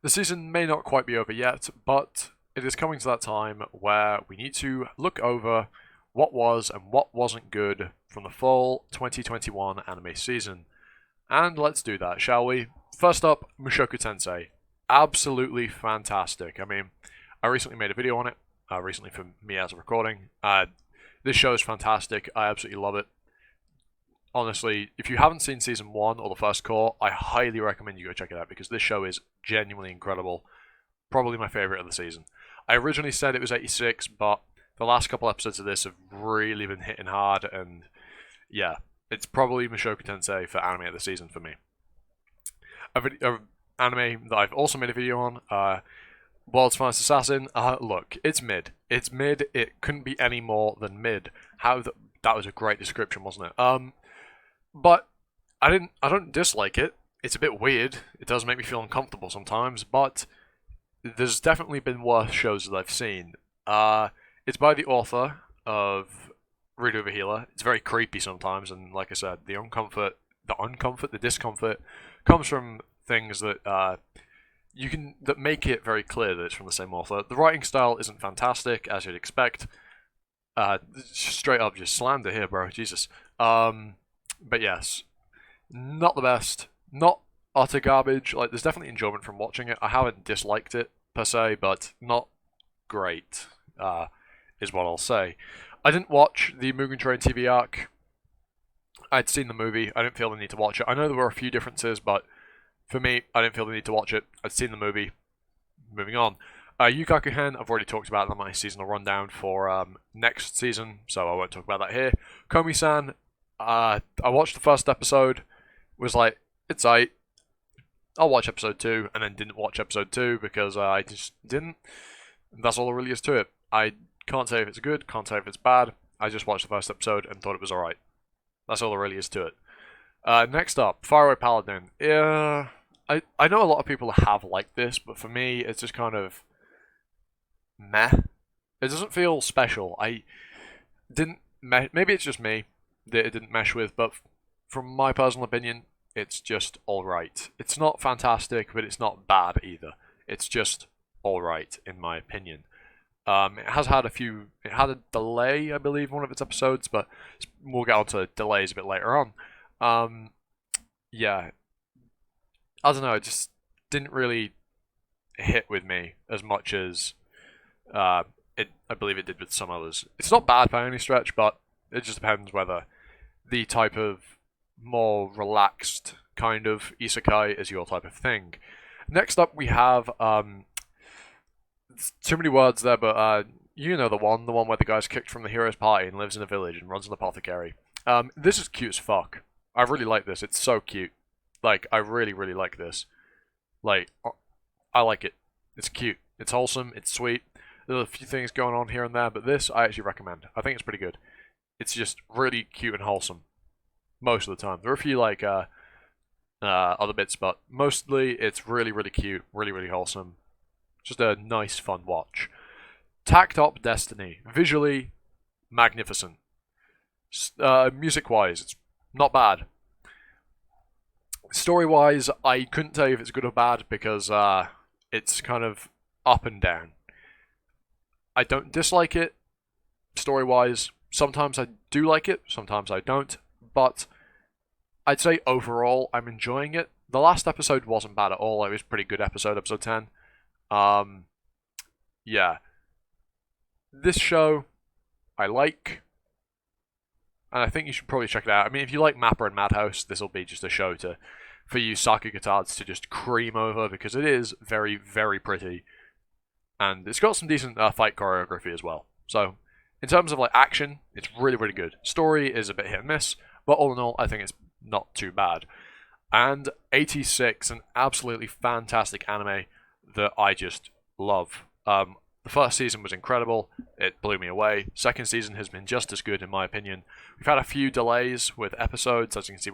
The season may not quite be over yet, but it is coming to that time where we need to look over what was and what wasn't good from the fall 2021 anime season. And let's do that, shall we? First up, Mushoku Tensei. Absolutely fantastic. I mean, I recently made a video on it, recently for me as a recording. This show is fantastic. I absolutely love it. Honestly, if you haven't seen season 1 or the first core, I highly recommend you go check it out because this show is genuinely incredible. Probably my favorite of the season. I originally said it was 86, but the last couple episodes of this have really been hitting hard, and yeah, it's probably Mushoku Tensei for anime of the season for me. A anime that I've also made a video on, World's Finest Assassin. Look, it's mid. It's mid. It couldn't be any more than mid. That was a great description, wasn't it? But I don't dislike it. It's a bit weird. It does make me feel uncomfortable sometimes, but there's definitely been worse shows that I've seen. It's by the author of Read Over Healer. It's very creepy sometimes, and like I said, the discomfort comes from things that that make it very clear that it's from the same author. The writing style isn't fantastic, as you'd expect. Straight up just slander here, bro. Jesus. But yes, not the best, not utter garbage. Like, there's definitely enjoyment from watching it. I haven't disliked it per se, but not great, is what I'll say. I didn't watch the Mugen Train TV arc. I'd seen the movie. I didn't feel the need to watch it. I know there were a few differences, but for me, I didn't feel the need to watch it. I'd seen the movie. Moving on. Yukaku Hen, I've already talked about in my seasonal rundown for next season, so I won't talk about that here. Komi-san, I watched the first episode, was like, it's aight. I'll watch episode 2, and then didn't watch episode 2 because I just didn't. That's all there really is to it. I can't say if it's good, can't say if it's bad. I just watched the first episode and thought it was alright. That's all there really is to it. Next up, Faraway Paladin. Yeah, I know a lot of people have liked this, but for me, it's just kind of meh. It doesn't feel special. I didn't. Maybe it's just me that it didn't mesh with, but from my personal opinion, it's just alright. It's not fantastic, but it's not bad either. It's just alright, in my opinion. It has had it had a delay, I believe, in one of its episodes, but we'll get onto delays a bit later on. Yeah, I don't know, it just didn't really hit with me as much as I believe it did with some others. It's not bad by any stretch, but it just depends whether the type of more relaxed kind of isekai is your type of thing. Next up, we have too many words there, but you know the one where the guy's kicked from the hero's party and lives in a village and runs an apothecary. This is cute as fuck. I really like this. It's so cute. Like, I really, really like this. Like, I like it. It's cute. It's wholesome. It's sweet. There's a few things going on here and there, but this I actually recommend. I think it's pretty good. It's just really cute and wholesome most of the time. There are a few like other bits, but mostly it's really, really cute, really, really wholesome. Just a nice, fun watch. Tacked Up Destiny, visually magnificent. Music-wise, it's not bad. Story-wise, I couldn't tell you if it's good or bad because it's kind of up and down. I don't dislike it, story-wise. Sometimes I do like it, sometimes I don't. But I'd say overall, I'm enjoying it. The last episode wasn't bad at all. It was a pretty good episode 10. Yeah. This show, I like. And I think you should probably check it out. I mean, if you like Mappa and Madhouse, this will be just a show for you Sakugatards to just cream over because it is very, very pretty. And it's got some decent fight choreography as well. So, in terms of like action, it's really, really good. Story is a bit hit and miss, but all in all, I think it's not too bad. And 86, an absolutely fantastic anime that I just love. The first season was incredible. It blew me away. Second season has been just as good, in my opinion. We've had a few delays with episodes. As you can see,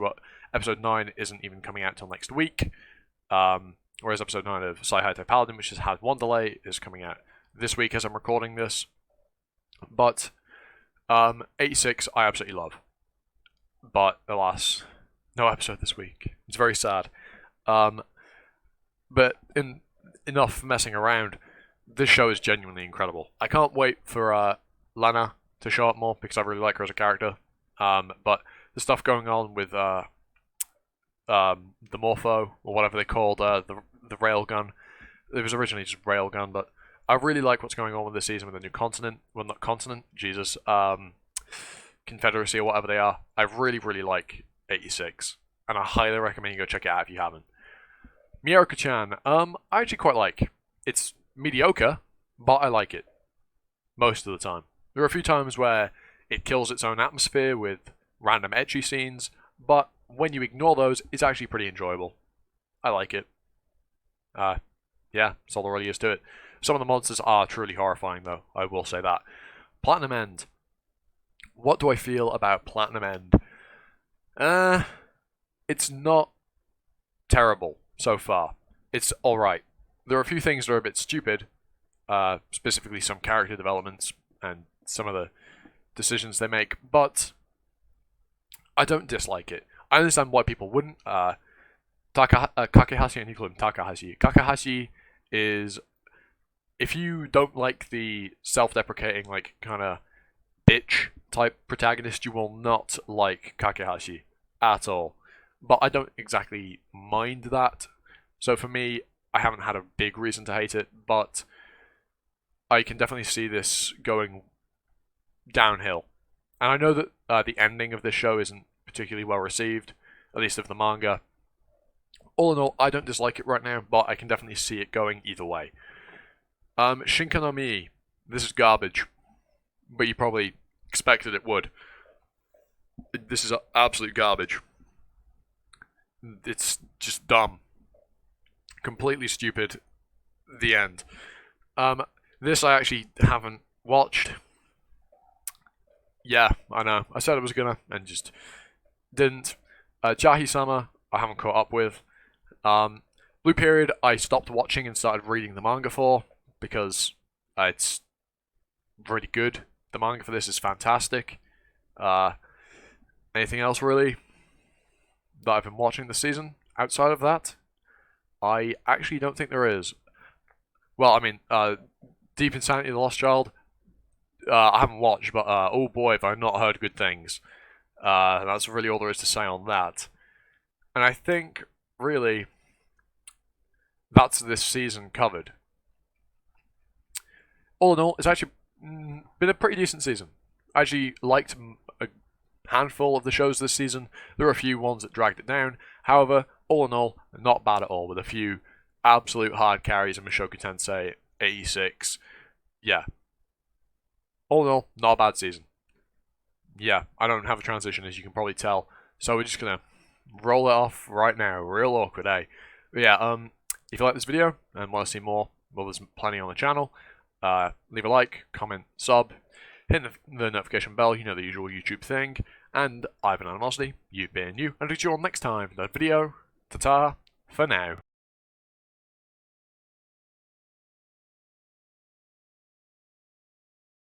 episode 9 isn't even coming out till next week. Whereas episode 9 of Saihaitai Paladin, which has had one delay, is coming out this week as I'm recording this. But 86, I absolutely love. But alas, no episode this week. It's very sad. But enough messing around, this show is genuinely incredible. I can't wait for Lana to show up more because I really like her as a character. But the stuff going on with the Morpho, or whatever they called the Railgun. It was originally just Railgun, but I really like what's going on with this season with the new continent. Well, not continent, Jesus. Confederacy or whatever they are. I really, really like 86, and I highly recommend you go check it out if you haven't. Mieruko-chan, I actually quite like. It's mediocre, but I like it most of the time. There are a few times where it kills its own atmosphere with random ecchi scenes, but when you ignore those, it's actually pretty enjoyable. I like it. Yeah, that's all there really is to it. Some of the monsters are truly horrifying, though, I will say that. Platinum End. What do I feel about Platinum End? It's not terrible so far. It's alright. There are a few things that are a bit stupid, specifically some character developments and some of the decisions they make, but I don't dislike it. I understand why people wouldn't. Kakehashi, and you call him Takahashi. Kakehashi is, if you don't like the self-deprecating, like, kind of bitch type protagonist, you will not like Kakehashi at all. But I don't exactly mind that. So for me, I haven't had a big reason to hate it, but I can definitely see this going downhill. And I know that the ending of this show isn't particularly well received, at least of the manga. All in all, I don't dislike it right now, but I can definitely see it going either way. Shinka no Mi. This is garbage, but you probably expected it would. This is absolute garbage. It's just dumb. Completely stupid. The end. This I actually haven't watched. Yeah, I know. I said I was gonna, and just didn't. Jahi-sama, I haven't caught up with. Blue Period, I stopped watching and started reading the manga for, because it's really good. The manga for this is fantastic. Anything else, really, that I've been watching this season outside of that? I actually don't think there is. Well, I mean, Deep Insanity, The Lost Child, I haven't watched, but oh boy, have I not heard good things. That's really all there is to say on that. And I think, really, that's this season covered. All in all, it's actually been a pretty decent season. I actually liked a handful of the shows this season. There are a few ones that dragged it down. However, all in all, not bad at all, with a few absolute hard carries in Mushoku Tensei 86. Yeah. All in all, not a bad season. Yeah, I don't have a transition, as you can probably tell. So we're just going to roll it off right now. Real awkward, eh? But yeah, if you like this video and want to see more, well, there's plenty on the channel. Leave a like, comment, sub, hit the notification bell, you know, the usual YouTube thing. And I've been Animosity, you've been you, and I'll see you all next time in that video. Ta-ta, for now.